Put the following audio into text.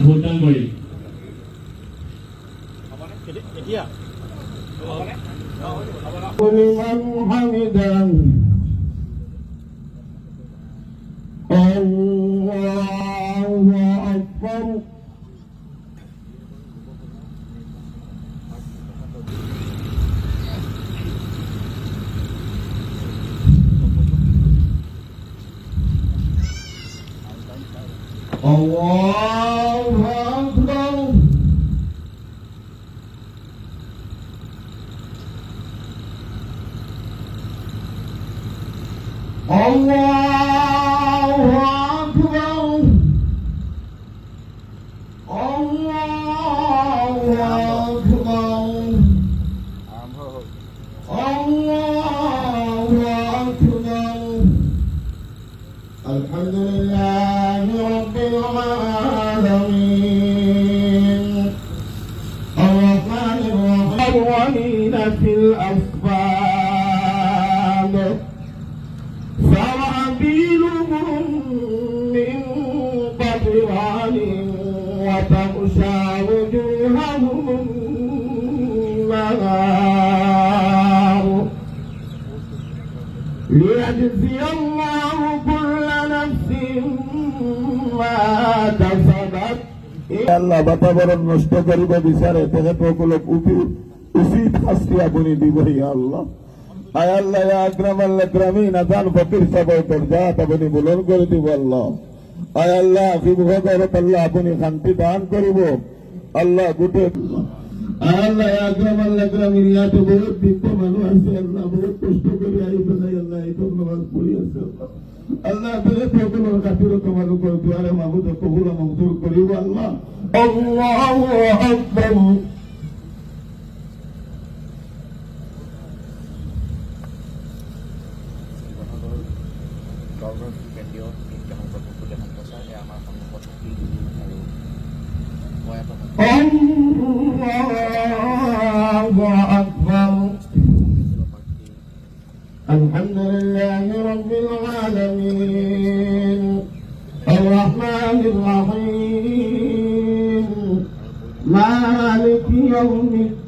ভোটদান কৰিম। لمن حمده الله أكبر الله أكبر الله أكبر الله أكبر الله أكبر الحمد لله رب العالمين الرحمن الرحيم في الأسباب سرابيلهم من قطران وتغشى وجوههم النار ليجزي الله كل نفس ما كسبت আল্লাহ বাতাবরণ নষ্ট করিব বিচারে তেখেতসকলক উচিত শাস্তি আপুনি দিব ইয়া আল্লাহ। আয় আল্লাহ ইয়া আকরামাল আকরামিন আযান ফকির সবাই পর্যাত আপনি বুলন্দ করে দিব আল্লাহ। আয় আল্লাহ ফিবহদরত আল্লাহ আপনি শান্তি দান করিব আল্লাহ গুটে। আয় আল্লাহ ইয়া আকরামাল আকরামিন ইয়াতে বহুত বৃদ্ধ মানুষ আছে আল্লাহ বহুত কষ্ট করে আইবে না আল্লাহ এই তো নামাজ পড়ি আছে আল্লাহ তেখেতসকলৰ খাতিৰত তোমালোকৰ দুৱাৰে মাবুদ কবুল মঞ্জুর করিব আল্লাহ। আল্লাহু আকবার الله أكبر الحمد لله رب العالمين الرحمن الرحيم مالك يوم الدين